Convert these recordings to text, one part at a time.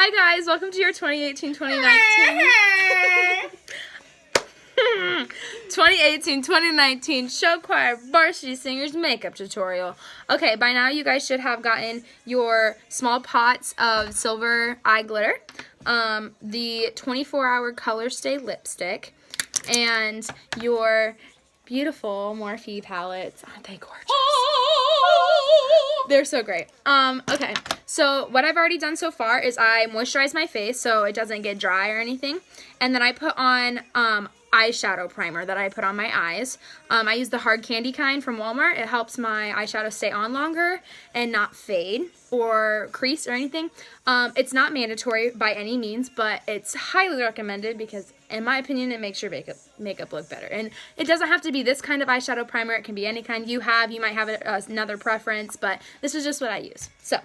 Hi guys, welcome to your 2018-2019 2018-2019 show choir varsity singers makeup tutorial. Okay, by now you guys should have gotten your small pots of silver eye glitter, the 24-hour color stay lipstick, and your beautiful Morphe palettes. Aren't they gorgeous? They're so great. Okay, so what I've already done so far is I moisturize my face so it doesn't get dry or anything, and then I put on eyeshadow primer that I put on my eyes. I use the hard candy kind from Walmart. It helps my eyeshadow stay on longer and not fade or crease or anything. It's not mandatory by any means, but it's highly recommended because, in my opinion, it makes your makeup look better. And it doesn't have to be this kind of eyeshadow primer. It can be any kind you have. You might have another preference, but this is just what I use. So,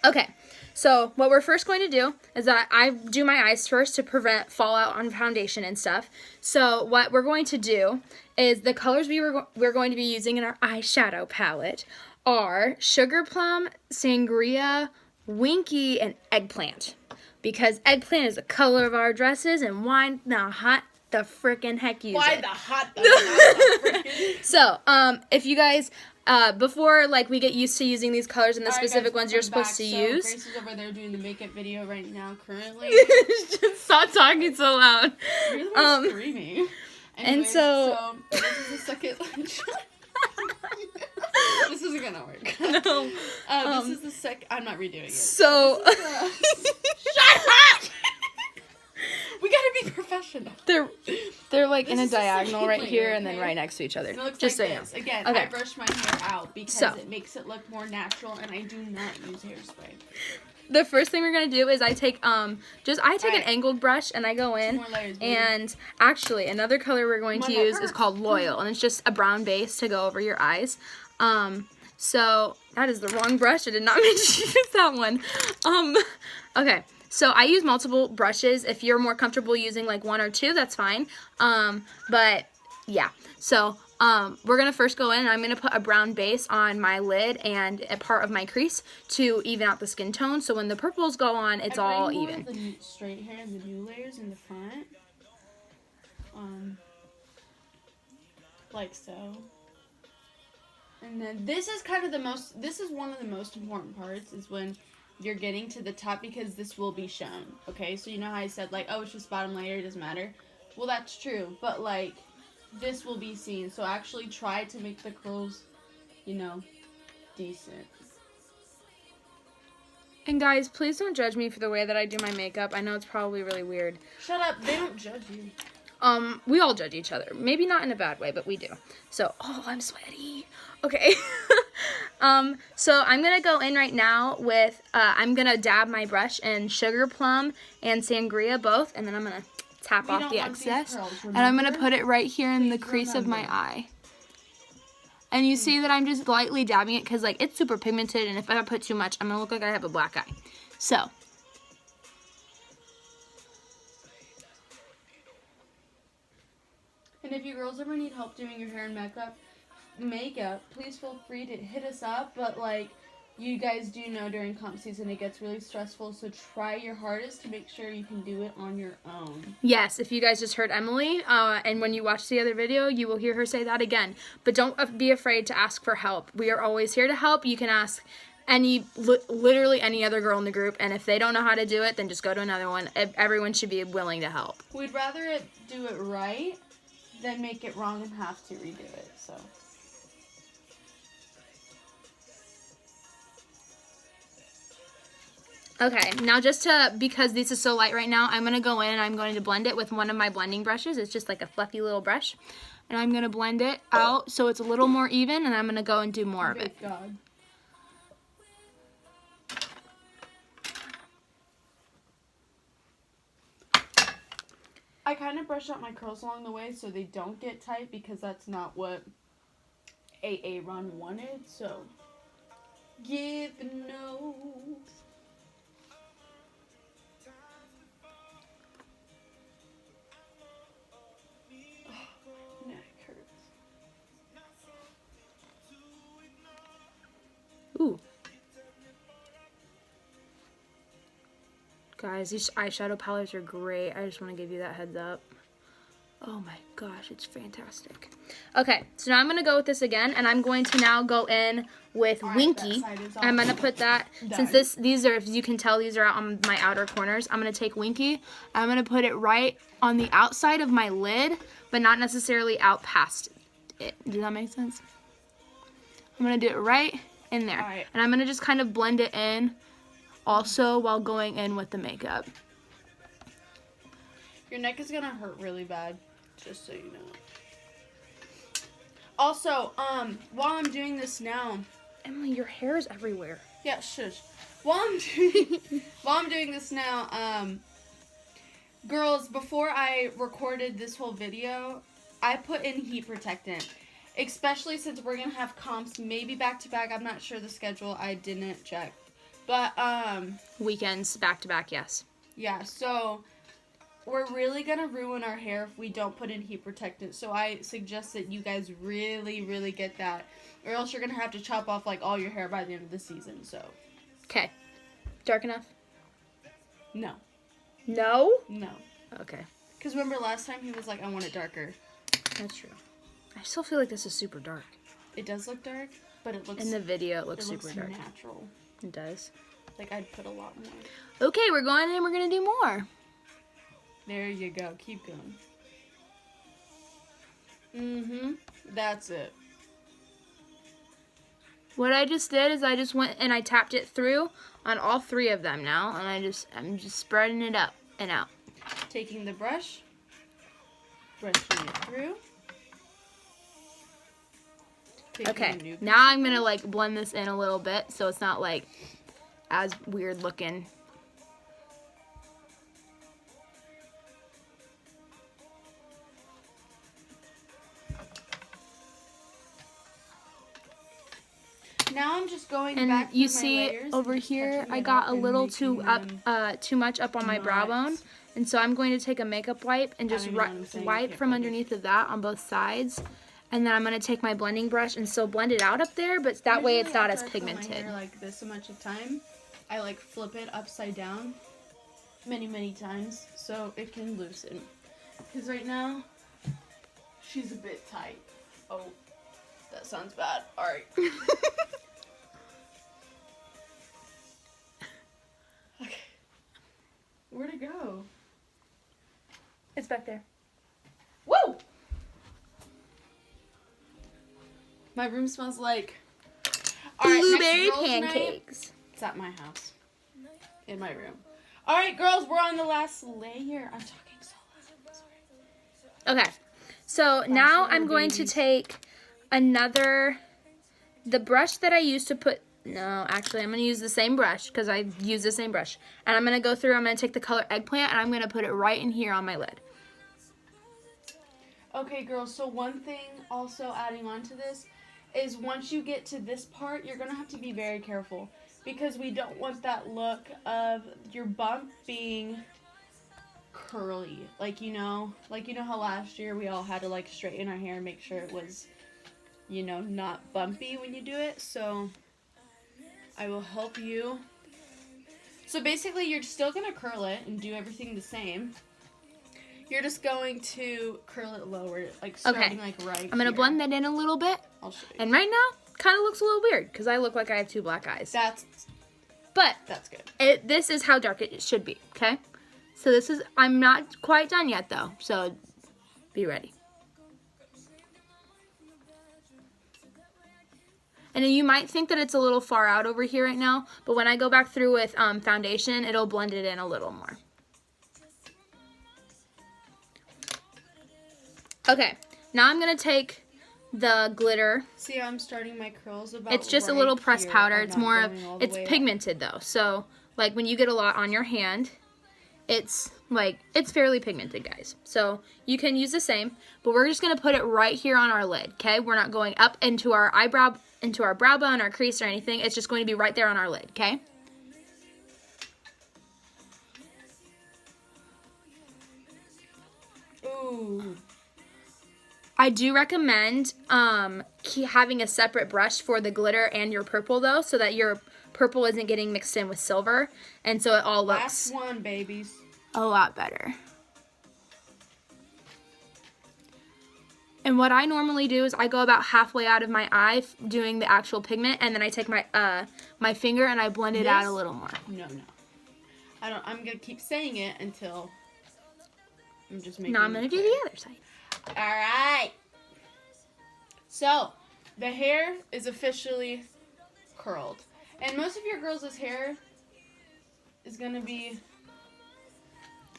okay. So what we're first going to do is that I do my eyes first to prevent fallout on foundation and stuff. So what we're going to do is the colors we're going to be using in our eyeshadow palette are Sugar Plum, Sangria, Winky, and Eggplant. Because eggplant is the color of our dresses, and why the hot the frickin' heck use why it. the hot the frickin'. So, if you guys, before, like, we get used to using these colors and the specific ones you're supposed to use. Grace is over there doing the makeup video right now, currently. Just stop talking so loud. You're the one screaming. Anyways, And so this is the second lunch. This isn't gonna work. No. This is the second. I'm not redoing it. So. Shut up! We gotta be professional. They're like in a This is diagonal right second here layer, and then okay? right next to each other. It looks Just like so you this. know. Again, Okay. I brush my hair out because it makes it look more natural, and I do not use hairspray. The first thing we're gonna do is I take an angled brush and I go in, More layers, baby. and actually another color we're going to use is called Loyal, and it's just a brown base to go over your eyes. So that is the wrong brush. I did not mean to use that one. Okay. So I use multiple brushes. If you're more comfortable using like one or two, that's fine. But yeah. So we're gonna first go in and I'm gonna put a brown base on my lid and a part of my crease to even out the skin tone. So when the purples go on, it's all even. The straight hair and the new layers in the front. Like so. And then this is one of the most important parts is when you're getting to the top, because this will be shown. Okay, so you know how I said like, oh, it's just bottom layer, it doesn't matter. Well, that's true, but like this will be seen. So actually try to make the curls, you know, decent. And guys, please don't judge me for the way that I do my makeup. I know it's probably really weird. Shut up, they don't judge you. We all judge each other. Maybe not in a bad way, but we do. So, oh, I'm sweaty. Okay. So I'm going to go in right now with, I'm going to dab my brush in Sugar Plum and Sangria both, and then I'm going to tap off the excess. And I'm going to put it right here in the crease of my eye. And you see that I'm just lightly dabbing it because, like, it's super pigmented, and if I put too much, I'm going to look like I have a black eye. So. And if you girls ever need help doing your hair and makeup, please feel free to hit us up. But like you guys do know, during comp season it gets really stressful, so try your hardest to make sure you can do it on your own. Yes, if you guys just heard Emily, and when you watch the other video, you will hear her say that again. But don't be afraid to ask for help. We are always here to help. You can ask literally any other girl in the group, and if they don't know how to do it, then just go to another one. Everyone should be willing to help. We'd rather do it right than make it wrong and have to redo it, so. Okay, now because this is so light right now, I'm going to go in and I'm going to blend it with one of my blending brushes. It's just like a fluffy little brush. And I'm going to blend it out so it's a little more even, and I'm going to go and do more of it. God. I kind of brush out my curls along the way so they don't get tight, because that's not what Ron wanted, so give no. Neck hurts. Ooh. Guys, these eyeshadow palettes are great. I just want to give you that heads up. Oh my gosh, it's fantastic. Okay, so now I'm going to go with this again, and I'm going to now go in with Winky. I'm going to put that, since these are, as you can tell, these are out on my outer corners. I'm going to take Winky, I'm going to put it right on the outside of my lid, but not necessarily out past it. Does that make sense? I'm going to do it right in there. Right. And I'm going to just kind of blend it in also while going in with the makeup. Your neck is going to hurt really bad. Just so you know. Also, while I'm doing this now, Emily, your hair is everywhere. yeah, shush. While I'm doing this now, girls, before I recorded this whole video, I put in heat protectant, especially since we're gonna have comps maybe back to back. I'm not sure the schedule. I didn't check, but Weekends back to back, yes. yeah. So. We're really going to ruin our hair if we don't put in heat protectant. So I suggest that you guys really, really get that. Or else you're going to have to chop off like all your hair by the end of the season. So. Okay. Dark enough? No. No? No. Okay. Because remember last time he was like, I want it darker. That's true. I still feel like this is super dark. It does look dark, but it looks... In the video, it looks super dark. Natural. It does. Like I'd put a lot more. Okay, we're going in. We're going to do more. There you go. Keep going. Mm-hmm. That's it. What I just did is I just went and I tapped it through on all three of them now. And I'm just spreading it up and out. Taking the brushing it through. Okay, now I'm going to like blend this in a little bit so it's not like as weird looking. Now I'm just going and back you through see my layers over here I got a little too much up on my brow bone, and so I'm going to take a makeup wipe and just wipe from underneath of that on both sides, and then I'm going to take my blending brush and still blend it out up there, but that way it's not as pigmented. My hair like this much of time, I like flip it upside down many times so it can loosen, because right now she's a bit tight. Oh, that sounds bad. All right. Okay. Where'd it go? It's back there. Woo! My room smells like blueberry pancakes. It's at my house. In my room. All right, girls, we're on the last layer. I'm talking so loud. Sorry. Okay. So now I'm going to take the brush that I used to put, no, actually I'm going to use the same brush because I use the same brush. And I'm going to go through, I'm going to take the color Eggplant and I'm going to put it right in here on my lid. Okay, girls, so one thing also adding on to this is once you get to this part, you're going to have to be very careful because we don't want that look of your bump being curly. Like you know how last year we all had to like straighten our hair and make sure it was, you know, not bumpy when you do it. So I will help you. So basically you're still going to curl it and do everything the same. You're just going to curl it lower, like starting like right I'm going to blend that in a little bit. I'll show you. And right now, kind of looks a little weird because I look like I have two black eyes. That's good. This is how dark it should be, okay? So I'm not quite done yet though, so be ready. And you might think that it's a little far out over here right now, but when I go back through with foundation, it'll blend it in a little more. Okay, now I'm going to take the glitter. See how I'm starting my curls about It's just a little pressed powder. It's more of, it's pigmented though. So like when you get a lot on your hand, it's fairly pigmented, guys. So you can use the same, but we're just going to put it right here on our lid, okay? We're not going up into our eyebrow, into our brow bone or crease or anything. It's just going to be right there on our lid, okay? Ooh. I do recommend having a separate brush for the glitter and your purple though, so that your purple isn't getting mixed in with silver, and so it all Last looks one, babies. a lot better. And what I normally do is I go about halfway out of my eye doing the actual pigment, and then I take my my finger and I blend it out a little more. No. I'm gonna keep saying it until I'm just making. Now I'm gonna do the other side. All right. So the hair is officially curled, and most of your girls' hair is gonna be.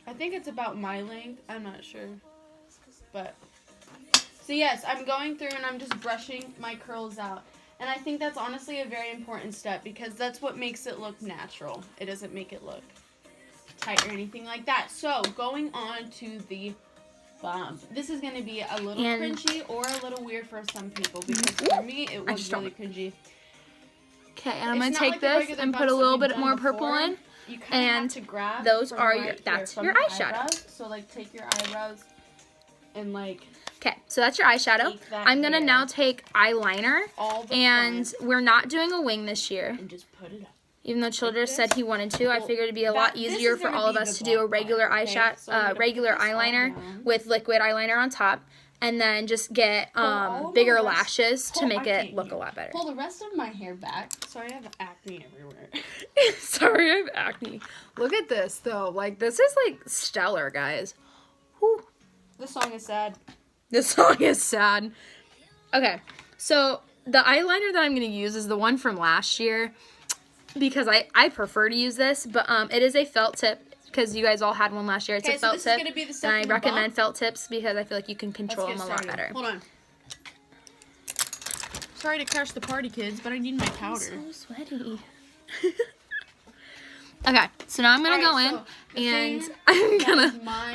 I think it's about my length. I'm not sure, but. So yes, I'm going through and I'm just brushing my curls out. And I think that's honestly a very important step because that's what makes it look natural. It doesn't make it look tight or anything like that. So going on to the bump. This is going to be a little cringy or a little weird for some people because for me it was really cringy. Okay, and I'm going to take this and put a little bit more purple in. You kind of have to grab those are that's your eyeshadow. So like take your eyebrows and like... Okay, so that's your eyeshadow. I'm going to now take eyeliner, and we're not doing a wing this year. And just put it up. Even though Childress said he wanted to, I figured it'd be a lot easier for all of us to do a regular eyeshadow, regular eyeliner with liquid eyeliner on top, and then just get bigger lashes to make it look a lot better. Pull the rest of my hair back. Sorry, I have acne everywhere. Sorry, I have acne. Look at this, though. Like, this is, like, stellar, guys. Whew. This song is sad. This song is sad. Okay, so the eyeliner that I'm going to use is the one from last year because I prefer to use this, but it is a felt tip because you guys all had one last year. It's a felt tip, and I recommend felt tips because I feel like you can control them a lot better. Hold on. Sorry to crash the party, kids, but I need my powder. I'm so sweaty. Okay, so now I'm gonna go in and I'm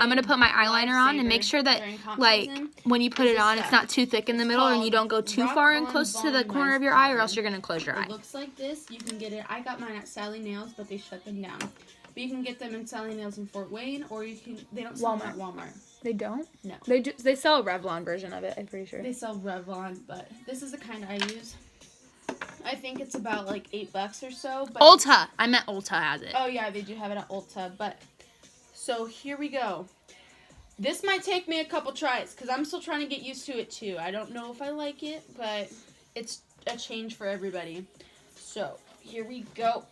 gonna put my eyeliner on and make sure that like when you put it on, it's not too thick in the middle and you don't go too far and close to the corner of your eye, or else you're gonna close your eye. It looks like this. You can get it. I got mine at Sally Nails, but they shut them down. But you can get them in Sally Nails in Fort Wayne, or you can. They don't sell them at Walmart. They don't? No. They sell a Revlon version of it. I'm pretty sure. They sell Revlon, but this is the kind I use. I think it's about like $8 or so. But Ulta. I meant Ulta has it. Oh yeah, they do have it at Ulta. But so here we go. This might take me a couple tries because I'm still trying to get used to it too. I don't know if I like it, but it's a change for everybody. So here we go.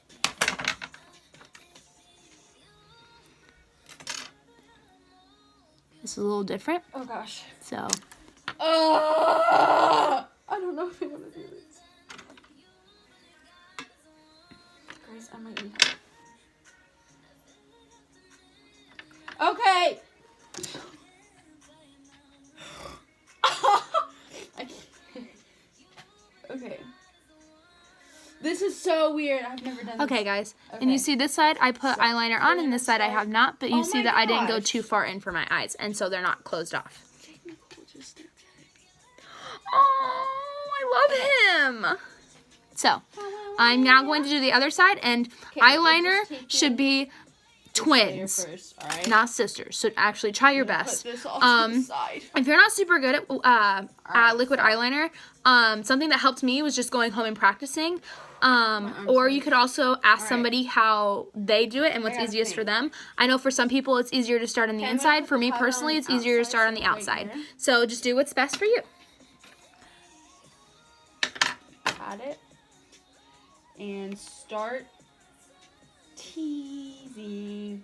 This is a little different. Oh gosh. So. I don't know if I want to do this. Guys, I might need help. Okay. Okay. This is so weird. I've never done this. Okay, guys. Okay. And you see this side, I put eyeliner on, and this side I have not. But you see that I didn't go too far in for my eyes, and so they're not closed off. Oh, I love him. So, I'm now going to do the other side, and eyeliner should be twins, first, right? not sisters. So actually, try your best. Put this off to the side. If you're not super good at liquid eyeliner, something that helped me was just going home and practicing. Or you could also ask somebody how they do it and what's easiest for them. I know for some people it's easier to start on the inside. For me personally, it's easier to start on the outside. So just do what's best for you. Got it. And start teasing.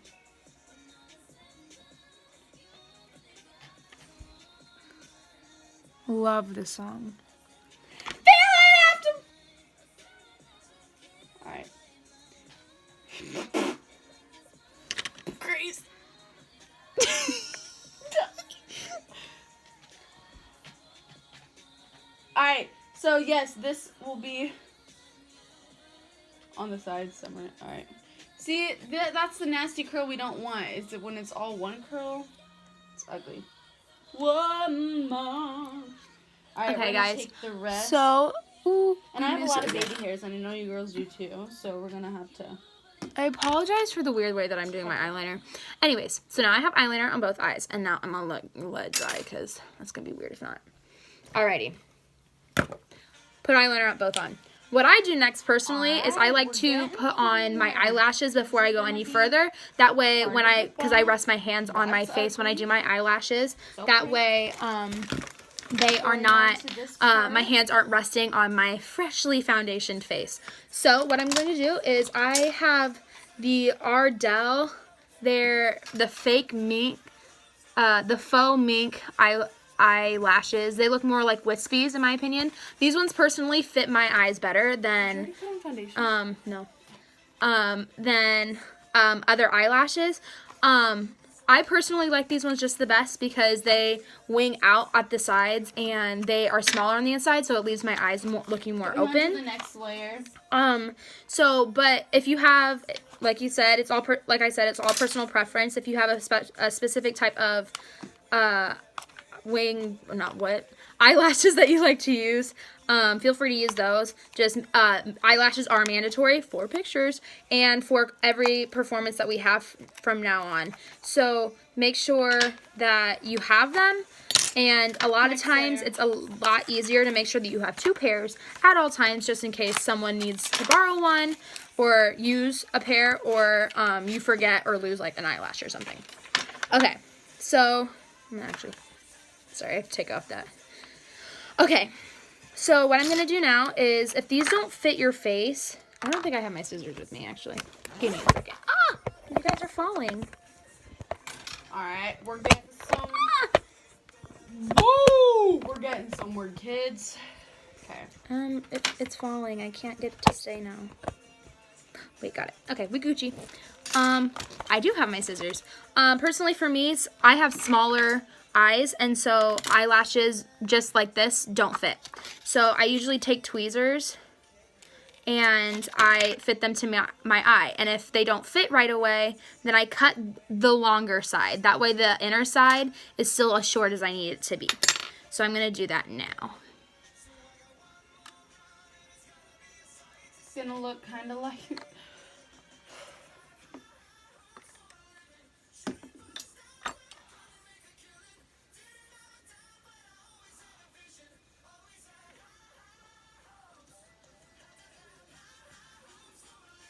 Love this song. Alright. Grace. Alright, so yes, this will be on the side somewhere. Alright. See, that's the nasty curl we don't want. Is it when it's all one curl? It's ugly. One more. Alright, okay, guys. Take the rest. So, and I have a lot of baby hairs, and I know you girls do too, so we're gonna have to. I apologize for the weird way that I'm doing my eyeliner. Anyways, so now I have eyeliner on both eyes, and now I'm gonna let it dry because that's gonna be weird if not. Alrighty. Put eyeliner on both on. what I do next personally is I like we're to getting put on my somewhere. eyelashes before I go any further. That way, when because I rest my hands on my face when I do my eyelashes, that way they are not, my hands aren't resting on my freshly foundationed face. So what I'm going to do is I have the Ardell, they're the fake mink, the faux mink eyelashes. They look more like wispies in my opinion. These ones personally fit my eyes better than no. Than other eyelashes. I personally like these ones just the best because they wing out at the sides and they are smaller on the inside, so it leaves my eyes looking more open. The next layer. But if you have, like you said, it's all like I said, it's all personal preference. If you have a specific type of eyelashes that you like to use, feel free to use those. Just eyelashes are mandatory for pictures and for every performance that we have from now on. So make sure that you have them. And a lot of times it's a lot easier to make sure that you have 2 pairs at all times, just in case someone needs to borrow one or use a pair, or you forget or lose like an eyelash or something. Okay, so I'm actually, sorry, I have to take off that. Okay, so what I'm going to do now is, if these don't fit your face, I don't think I have my scissors with me, actually. Give me a second. Ah! You guys are falling. Alright, we're getting some... Woo! We're getting somewhere, kids. Okay. It's falling. I can't get it to stay now. Wait, got it. Okay, we Gucci. I do have my scissors. Personally for me, I have smaller eyes, and so eyelashes just like this don't fit. So I usually take tweezers and I fit them to my eye. And if they don't fit right away, then I cut the longer side. That way the inner side is still as short as I need it to be. So I'm going to do that now. It's going to look kind of like...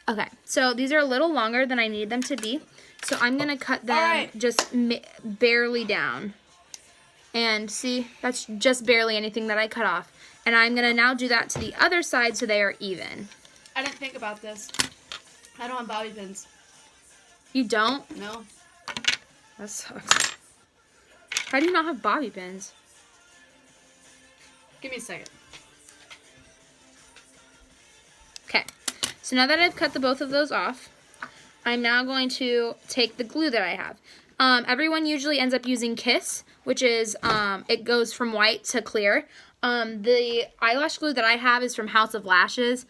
Okay, so these are a little longer than I need them to be. So I'm going to cut them just barely down. And see, that's just barely anything that I cut off. And I'm going to now do that to the other side so they are even. I didn't think about this. I don't have bobby pins. You don't? No. That sucks. How do you not have bobby pins? Give me a second. Okay. So now that I've cut both of those off, I'm now going to take the glue that I have. Everyone usually ends up using Kiss, which is, it goes from white to clear. The eyelash glue that I have is from House of Lashes.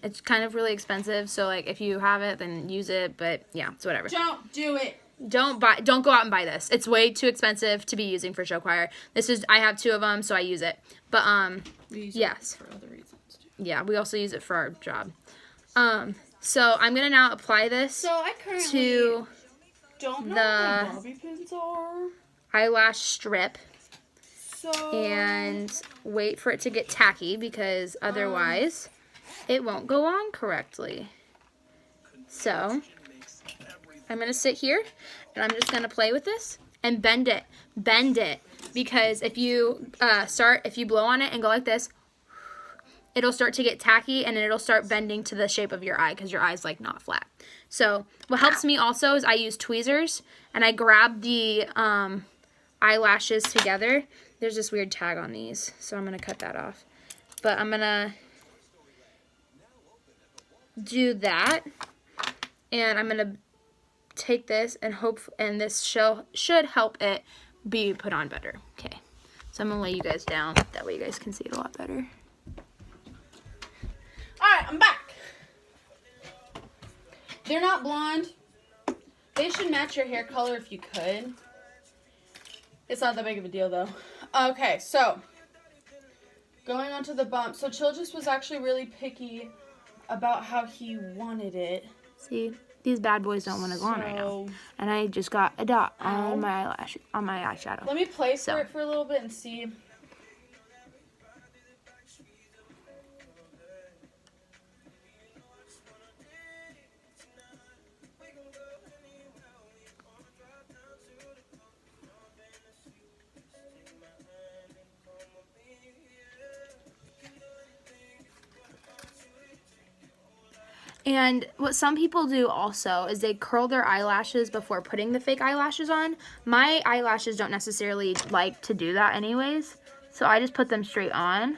It's kind of really expensive, so like if you have it, then use it, but yeah, it's whatever. Don't do it. Don't go out and buy this. It's way too expensive to be using for show choir. I have 2 of them, so I use it. But, we use yes. it for other reasons too. Yeah, we also use it for our job. So I'm going to now apply this to don't know what bobby pins are. Eyelash strip. So... And wait for it to get tacky, because otherwise it won't go on correctly. So I'm going to sit here and I'm just going to play with this and bend it. Bend it. Because if you blow on it and go like this, it'll start to get tacky and it'll start bending to the shape of your eye, because your eye's like not flat. So what helps me also is I use tweezers and I grab the eyelashes together. There's this weird tag on these, so I'm going to cut that off. But I'm going to do that, and I'm going to take this and this should help it be put on better. Okay, so I'm going to lay you guys down. That way you guys can see it a lot better. Alright, I'm back. They're not blonde. They should match your hair color if you could. It's not that big of a deal, though. Okay, so going on to the bump. So Childress was actually really picky about how he wanted it. See, these bad boys don't want to go on right now. And I just got a dot on my eyelash, on my eyeshadow. Let me place it for a little bit and see. And what some people do also is they curl their eyelashes before putting the fake eyelashes on. My eyelashes don't necessarily like to do that anyways, so I just put them straight on.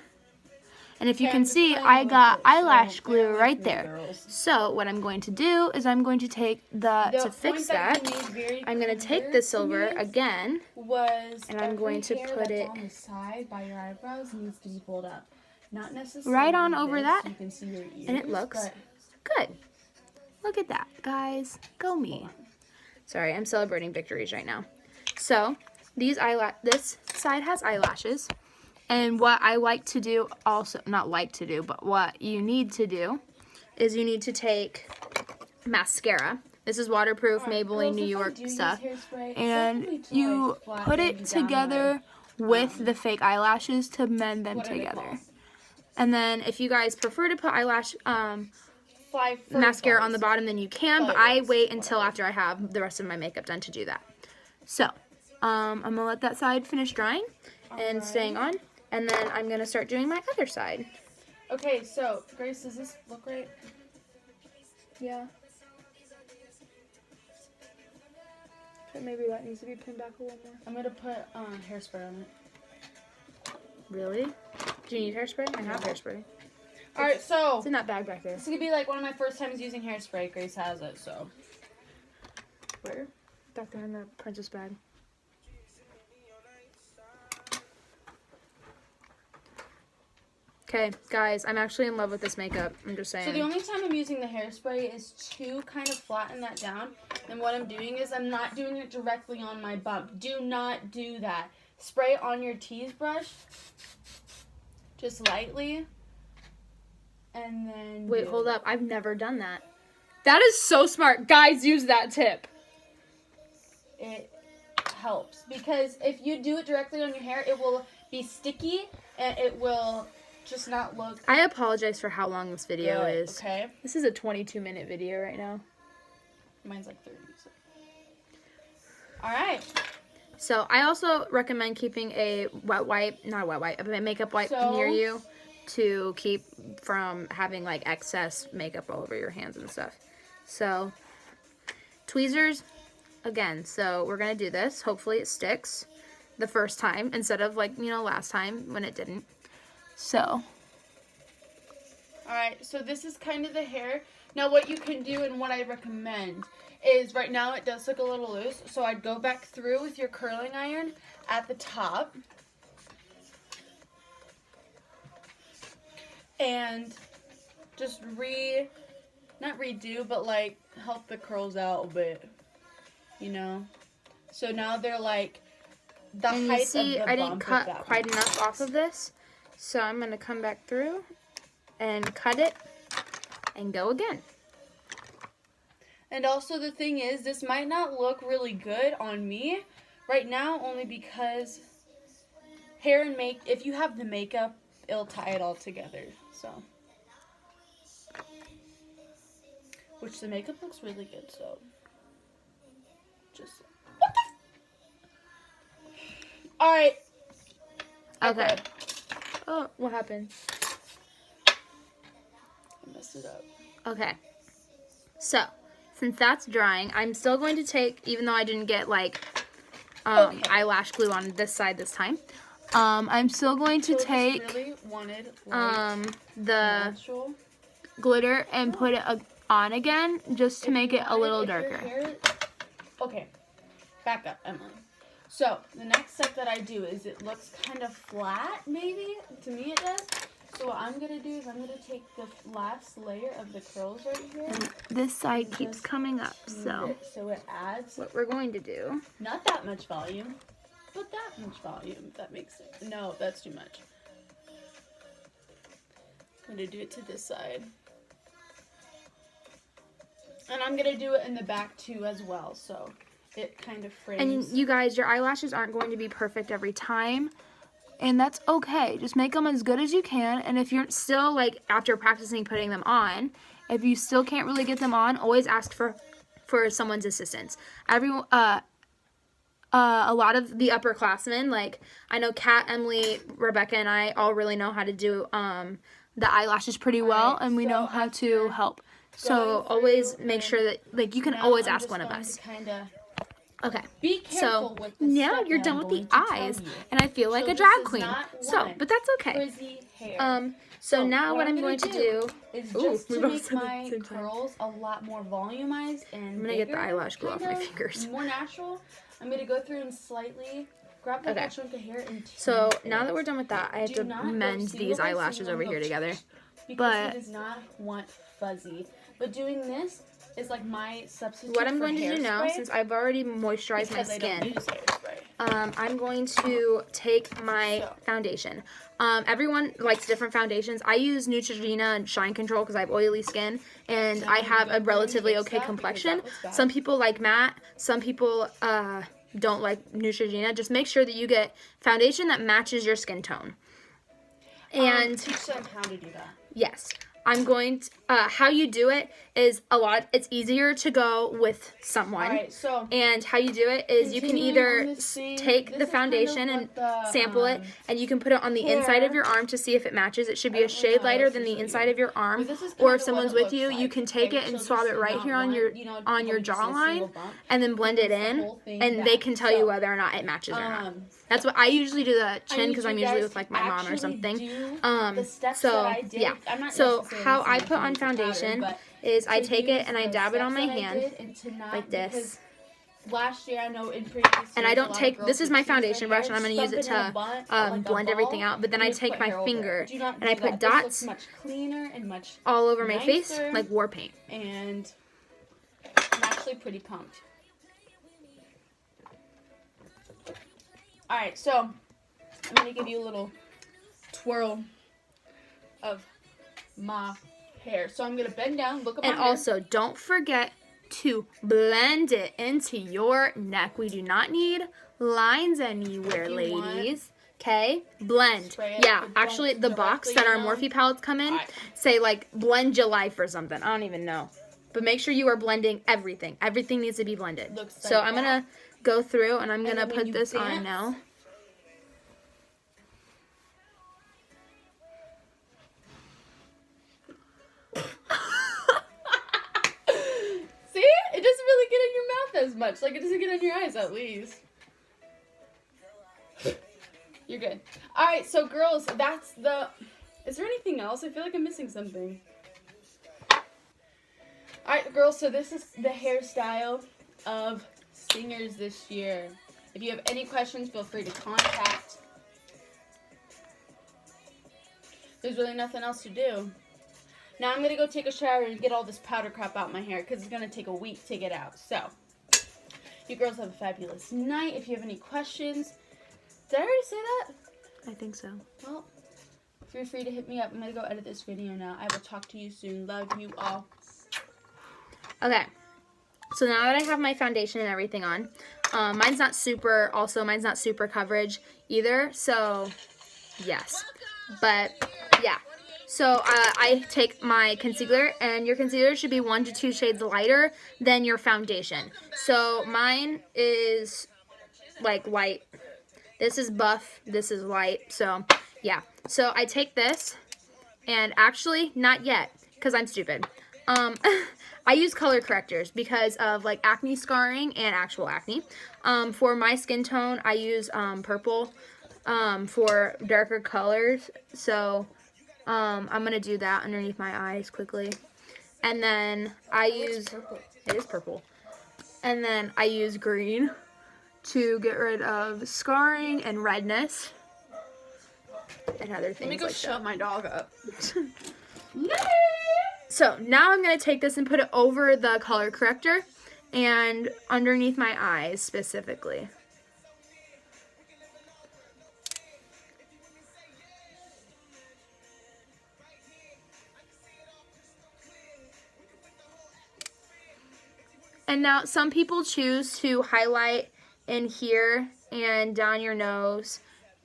And if you can see, I got eyelash glue right there. So what I'm going to do is I'm going to take to fix that, I'm going to take the silver again, and I'm going to put it on the side by your eyebrows needs to be pulled up. Not necessarily right on over that, so you can see your ears, and it looks good. Look at that, guys. Go me. Sorry, I'm celebrating victories right now. So this side has eyelashes. And what I like to do also, not like to do, but what you need to do is you need to take mascara. This is waterproof, Maybelline New York stuff. And you put it together with the fake eyelashes to mend them together. And then if you guys prefer to put eyelash mascara on the bottom, then you can, but I wait until after I have the rest of my makeup done to do that. So, I'm going to let that side finish drying and staying on. And then I'm going to start doing my other side. Okay, so, Grace, does this look right? Yeah. But maybe that needs to be pinned back a little more. I'm going to put hairspray on it. Really? Do you need hairspray? I have hairspray. Alright, so. It's in that bag back there. This is going to be like one of my first times using hairspray. Grace has it, so. Where? Back there in the princess bag. Okay, guys, I'm actually in love with this makeup. I'm just saying. So the only time I'm using the hairspray is to kind of flatten that down. And what I'm doing is I'm not doing it directly on my bump. Do not do that. Spray on your tease brush. Just lightly. And then... Wait, hold up. I've never done that. That is so smart. Guys, use that tip. It helps. Because if you do it directly on your hair, it will be sticky and it will... just not look. I apologize for how long this video is. Okay. This is a 22-minute video right now. Mine's like 30. So. All right. So I also recommend keeping a makeup wipe near you to keep from having like excess makeup all over your hands and stuff. So tweezers again. So we're gonna do this. Hopefully it sticks the first time instead of like last time when it didn't. So, alright, so this is kind of the hair. Now what you can do and what I recommend is right now it does look a little loose. So I'd go back through with your curling iron at the top. And just not redo, but like help the curls out a bit. So now they're like the height you see, of the I didn't bump, cut quite enough off of this. So I'm going to come back through and cut it and go again. And also the thing is, this might not look really good on me right now, only because hair and if you have the makeup, it'll tie it all together. So, which the makeup looks really good, so just, what the alright. Okay. Oh, what happened? I messed it up. Okay. So, since that's drying, I'm still going to take, even though I didn't get like eyelash glue on this side this time, I'm still going to take really wanted, the glitter and put it on again just to make it a little darker. Okay, back up, Emily. So, the next step that I do is it looks kind of flat, maybe. To me it does. So what I'm going to do is I'm going to take the last layer of the curls right here. And this side keeps coming up, so it adds... what we're going to do... not that much volume, but that much volume, if that makes sense. No, that's too much. I'm going to do it to this side. And I'm going to do it in the back too as well, so... it kind of frames. And you guys, your eyelashes aren't going to be perfect every time. And that's okay. Just make them as good as you can. And if you're still, like, after practicing putting them on, if you still can't really get them on, always ask for someone's assistance. A lot of the upperclassmen, like, I know Kat, Emily, Rebecca, and I all really know how to do the eyelashes pretty well. And we know how to help. So always make sure that, like, you can always ask one of us. Okay, be so careful with the now step you're that done I'm with the going to tell eyes, you. and I feel like So a this drag is queen. not So, one but that's okay. frizzy hair. So now what I'm going to do is ooh, just we to both make said it at the my same time. curls a lot more volumized and I'm gonna get the eyelash glue off my fingers. more natural. I'm gonna go through and slightly grab that whole chunk of hair and So tint now it. that we're done with that, I have Do to not go mend single these by eyelashes single over and go here together. because But he does not want fuzzy. But doing this is like my substitute what I'm for going to do now, hairspray, since I've already moisturized my because I don't skin, use hairspray. I'm going to take my foundation. Everyone likes different foundations. I use Neutrogena and Shine Control because I have oily skin, and I have a relatively okay complexion. Some people like matte. Some people don't like Neutrogena. Just make sure that you get foundation that matches your skin tone. And teach them how to do that. yes. I'm going to, how you do it is it's easier to go with someone. All right, so and how you do it is you can either take the foundation and sample it, and you can put it on the inside of your arm to see if it matches. It should be a shade lighter than the inside of your arm. Or if someone's with you, you can take it and swab it right here on your jawline, and then blend it in, and they can tell you whether or not it matches or not. That's what I usually do, the chin, because I'm usually with like my mom or something. So yeah. So how I put on foundation is I take it and I dab it on my hand like this. Last year, I know in previous years, and I don't take, this is my foundation brush, and I'm going to use it to blend everything out, but then I take my finger and I put dots all over my face like war paint. And I'm actually pretty pumped. Alright, so I'm going to give you a little twirl of my hair. So I'm going to bend down, look at my hair. And also, don't forget to blend it into your neck. We do not need lines anywhere, ladies. Okay? Blend. Yeah, actually, the box that our Morphe palettes come in say, like, blend your life or something. I don't even know. But make sure you are blending everything. Everything needs to be blended. So I'm going to go through, and I'm going to put this on now. As much like it doesn't get on your eyes, at least. You're good. All right, so girls, that's the is there anything else? I feel like I'm missing something. All right, girls, so this is the hairstyle of singers this year. If you have any questions, feel free to contact. There's really nothing else to do. Now I'm gonna go take a shower and get all this powder crap out my hair because it's gonna take a week to get out. So you girls have a fabulous night. If you have any questions, did I already say that? I think so. Well, feel free to hit me up. I'm going to go edit this video now. I will talk to you soon. Love you all. Okay. So now that I have my foundation and everything on, mine's not super coverage either. So, yes. But, yeah. So, I take my concealer, and your concealer should be 1 to 2 shades lighter than your foundation. So, mine is, like, light. This is buff. This is light. So, yeah. So, I take this, and actually, not yet, because I'm stupid. I use color correctors because of, like, acne scarring and actual acne. For my skin tone, I use purple for darker colors. So, I'm going to do that underneath my eyes quickly. And then I use, it is purple. And then I use green to get rid of scarring and redness. And other things like that. Let me go shut my dog up. So now I'm going to take this and put it over the color corrector and underneath my eyes specifically. And now some people choose to highlight in here and down your nose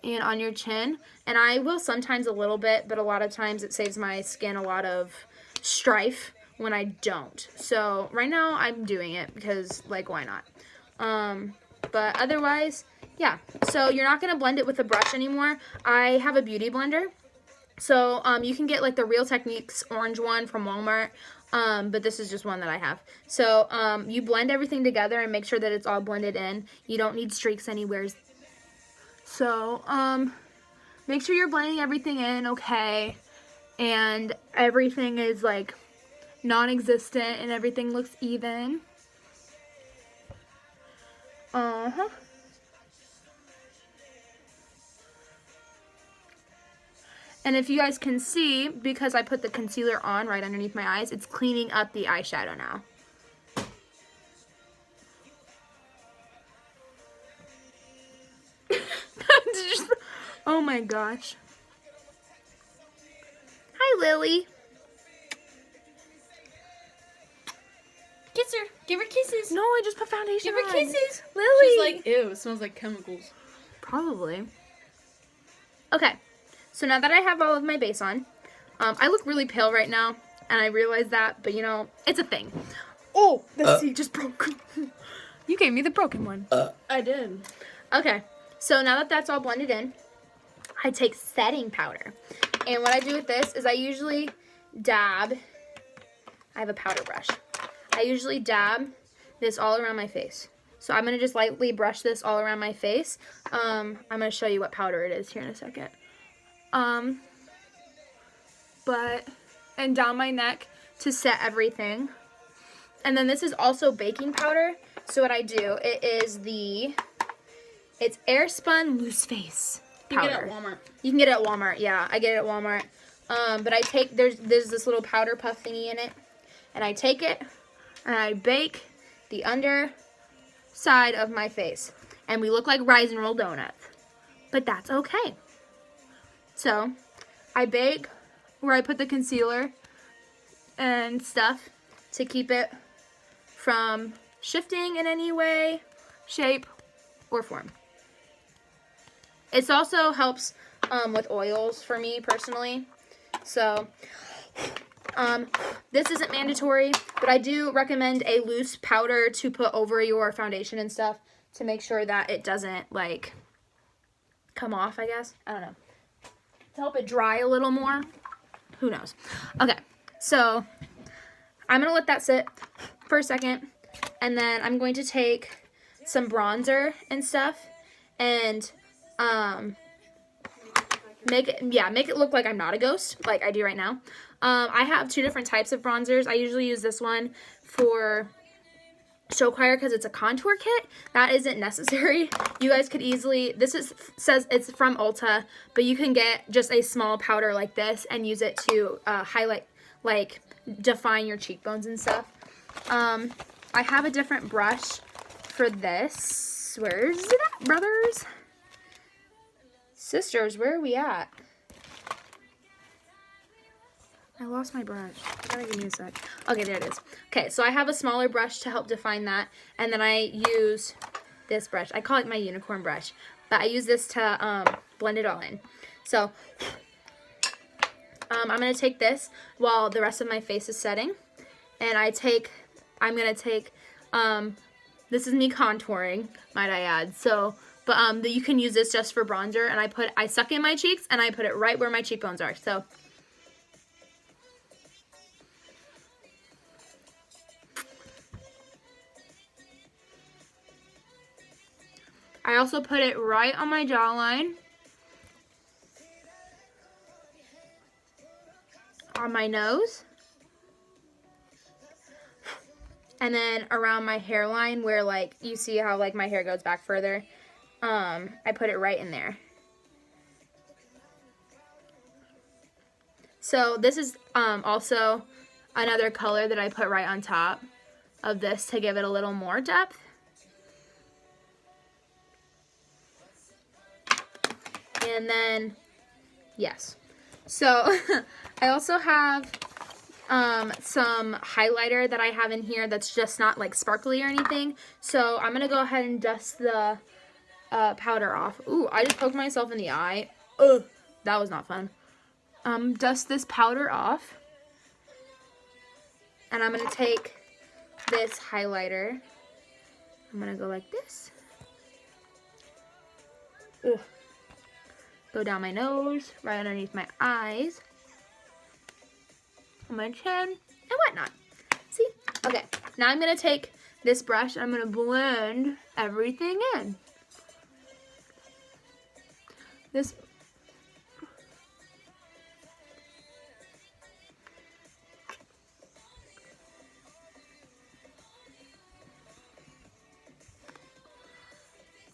and on your chin. And I will sometimes a little bit, but a lot of times it saves my skin a lot of strife when I don't. So right now I'm doing it because, like, why not? But otherwise, yeah. So you're not going to blend it with a brush anymore. I have a beauty blender. So you can get, like, the Real Techniques orange one from Walmart. but this is just one that I have. So you blend everything together and make sure that it's all blended in. You don't need streaks anywhere. So make sure you're blending everything in okay, and everything is like non-existent and everything looks even. And if you guys can see, because I put the concealer on right underneath my eyes, it's cleaning up the eyeshadow now. Oh my gosh. Hi, Lily. Kiss her. Give her kisses. No, I just put foundation Give her on. kisses. Lily. She's like, ew, it smells like chemicals. Probably. Okay, so now that I have all of my base on, I look really pale right now, and I realize that, but you know, it's a thing. Oh, the seat just broke. You gave me the broken one. I did. Okay, so now that that's all blended in, I take setting powder. And what I do with this is I usually dab, I have a powder brush. I usually dab this all around my face. So I'm going to just lightly brush this all around my face. I'm going to show you what powder it is here in a second. And down my neck to set everything. And then this is also baking powder. So what I do, it's Airspun Loose Face powder. You can get it at Walmart. You can get it at Walmart, yeah. I get it at Walmart. But I take, there's this little powder puff thingy in it. And I take it, and I bake the under side of my face, and we look like rise and roll donuts, but that's okay. So I bake where I put the concealer and stuff to keep it from shifting in any way, shape, or form. It also helps with oils for me personally. So this isn't mandatory, but I do recommend a loose powder to put over your foundation and stuff to make sure that it doesn't, like, come off, I guess. I don't know. To help it dry a little more. Who knows? Okay, so I'm going to let that sit for a second, and then I'm going to take some bronzer and stuff and make it look like I'm not a ghost, like I do right now. I have two different types of bronzers. I usually use this one for show choir because it's a contour kit. That isn't necessary. You guys could easily, says it's from Ulta, but you can get just a small powder like this and use it to highlight, like define your cheekbones and stuff. I have a different brush for this. Where's it at, brothers? Sisters, where are we at? I lost my brush. You gotta give me a sec. Okay, there it is. Okay, so I have a smaller brush to help define that, and then I use this brush. I call it my unicorn brush, but I use this to blend it all in. So I'm gonna take this while the rest of my face is setting, and I'm gonna take this is me contouring, might I add. So, but you can use this just for bronzer, and I suck in my cheeks and I put it right where my cheekbones are. So. I also put it right on my jawline, on my nose, and then around my hairline where, like, you see how, like, my hair goes back further. I put it right in there. So this is also another color that I put right on top of this to give it a little more depth. And then, yes. So, I also have some highlighter that I have in here that's just not, like, sparkly or anything. So, I'm going to go ahead and dust the powder off. Ooh, I just poked myself in the eye. Ugh, that was not fun. Dust this powder off. And I'm going to take this highlighter. I'm going to go like this. Ugh. Go down my nose, right underneath my eyes, on my chin, and whatnot. See? Okay, now I'm going to take this brush and I'm going to blend everything in. This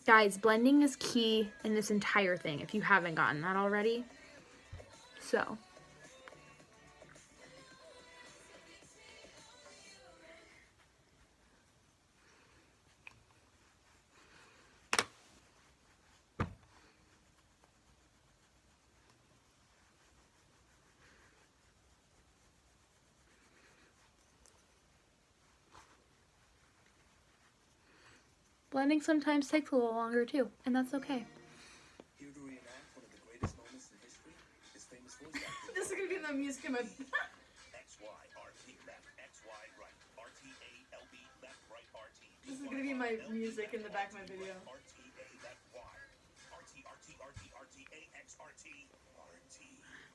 Guys, blending is key in this entire thing if you haven't gotten that already. So, blending sometimes takes a little longer too, and that's okay. Here to reenact one of the greatest moments in history is famous voice actor. This is gonna be the music in my. XYRT left, XY right, RTALB left, right, RT. This is gonna be my music in the back of my video. RTA left, Y. RT,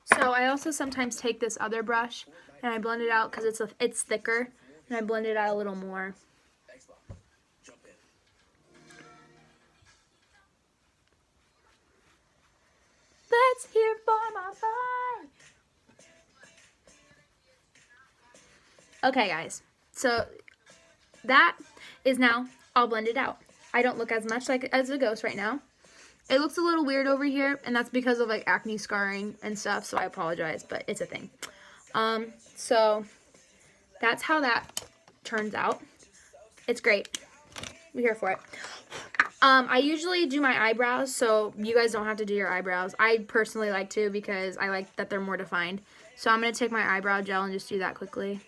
So I also sometimes take this other brush and I blend it out because it's thicker, and I blend it out a little more. Xbox. Jump in. Let's hear for my boy. Okay, guys. So that is now all blended out. I don't look as much like as a ghost right now. It looks a little weird over here, and that's because of like acne scarring and stuff, so I apologize, but it's a thing. So that's how that turns out. It's great. We're here for it. I usually do my eyebrows, so you guys don't have to do your eyebrows. I personally like to because I like that they're more defined. So I'm going to take my eyebrow gel and just do that quickly.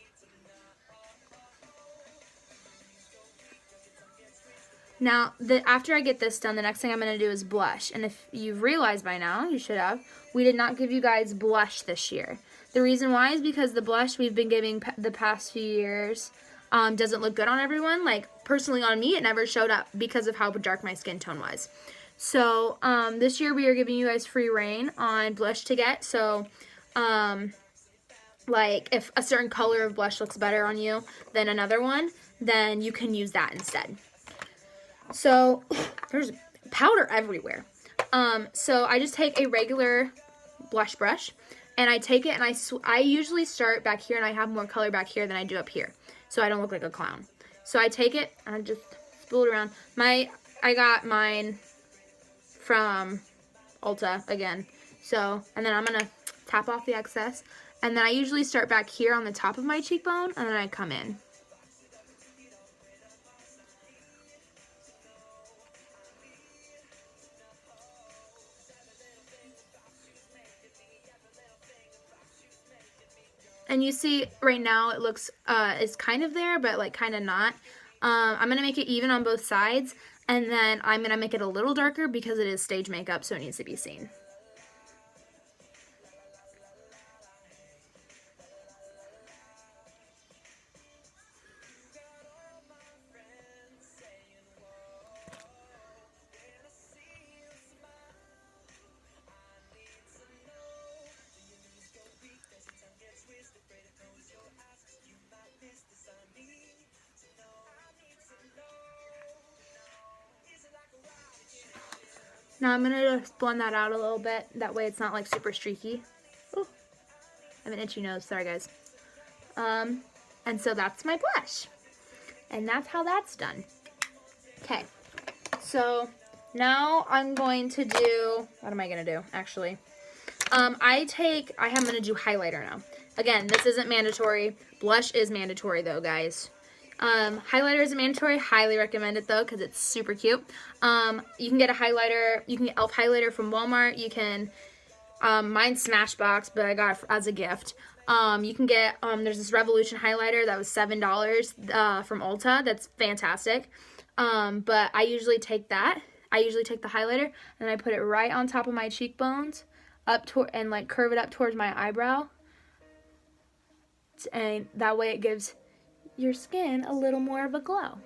Now, after I get this done, the next thing I'm going to do is blush. And if you've realized by now, you should have, we did not give you guys blush this year. The reason why is because the blush we've been giving the past few years doesn't look good on everyone. Like, personally on me, it never showed up because of how dark my skin tone was. So, this year we are giving you guys free reign on blush to get. So, like, if a certain color of blush looks better on you than another one, then you can use that instead. So, there's powder everywhere. So I just take a regular blush brush, and I take it, and I usually start back here, and I have more color back here than I do up here, so I don't look like a clown. So I take it, and I just spool it around. I got mine from Ulta again. So, and then I'm going to tap off the excess, and then I usually start back here on the top of my cheekbone, and then I come in. And you see right now it looks, it's kind of there, but like kind of not. I'm going to make it even on both sides, and then I'm going to make it a little darker because it is stage makeup, so it needs to be seen. Now I'm going to just blend that out a little bit. That way it's not like super streaky. Ooh, I have an itchy nose. Sorry, guys. And so that's my blush. And that's how that's done. Okay. So now I'm going to do, what am I going to do, actually? I'm going to do highlighter now. Again, this isn't mandatory. Blush is mandatory, though, guys. Highlighter isn't mandatory. Highly recommend it, though, because it's super cute. You can get a highlighter. You can get e.l.f. highlighter from Walmart. You can, mine's Smashbox, but I got it as a gift. You can get, there's this Revolution highlighter that was $7 from Ulta. That's fantastic. But I usually take that. I usually take the highlighter, and I put it right on top of my cheekbones, and like curve it up towards my eyebrow. And that way it gives your skin a little more of a glow.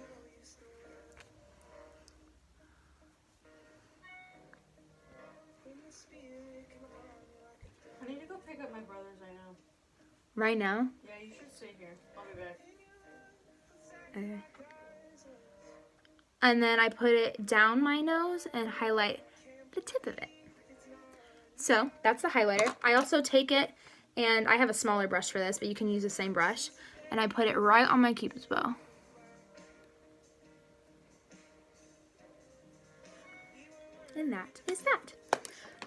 I need to go pick up my brothers right now. Right now? Yeah, you should stay here. I'll be back. Okay. And then I put it down my nose and highlight the tip of it. So that's the highlighter. I also take it, and I have a smaller brush for this, but you can use the same brush, and I put it right on my Cupid's bow. And that is that.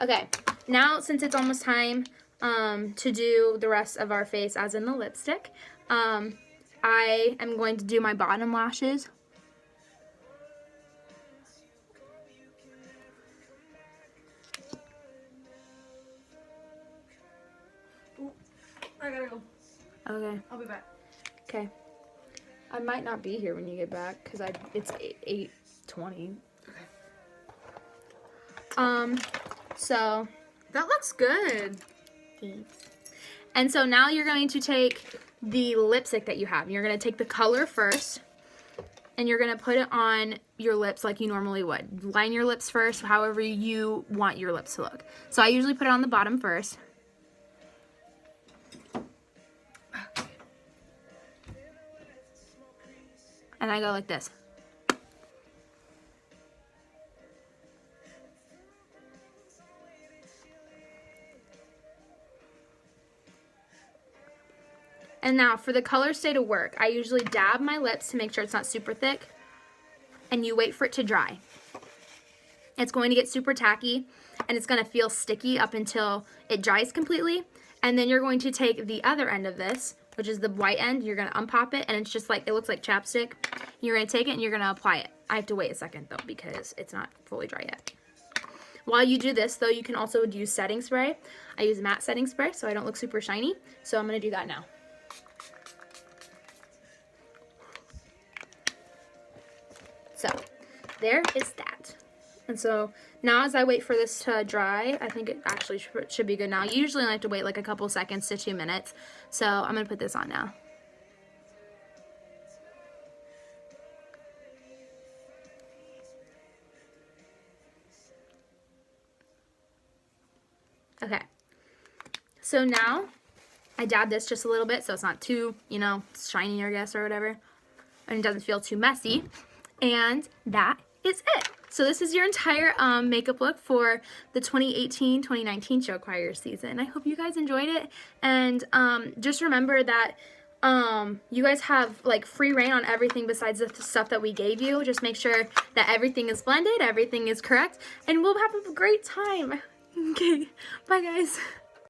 Okay, now since it's almost time to do the rest of our face, as in the lipstick, I am going to do my bottom lashes. I gotta go. Okay. I'll be back. Okay. I might not be here when you get back because it's 8:20. Okay. So That looks good. and so now you're going to take the lipstick that you have. You're going to take the color first, and you're going to put it on your lips like you normally would. Line your lips first, however you want your lips to look. So I usually put it on the bottom first. And I go like this. And now for the color stay to work, I usually dab my lips to make sure it's not super thick, and you wait for it to dry. It's going to get super tacky, and it's going to feel sticky up until it dries completely. And then you're going to take the other end of this, which is the white end, you're going to unpop it, and it's just like, it looks like chapstick. You're going to take it and you're going to apply it. I have to wait a second though because it's not fully dry yet. While you do this though, you can also use setting spray. I use matte setting spray so I don't look super shiny. So I'm going to do that now. So there is that. And so now as I wait for this to dry, I think it actually should be good now. You usually only have to wait like a couple seconds to 2 minutes. So I'm going to put this on now. Okay. So now I dab this just a little bit so it's not too, shiny, I guess, or whatever. And it doesn't feel too messy. And that is it. So this is your entire makeup look for the 2018-2019 show choir season. I hope you guys enjoyed it. And just remember that you guys have like free reign on everything besides the stuff that we gave you. Just make sure that everything is blended, everything is correct, and we'll have a great time. Okay, bye guys.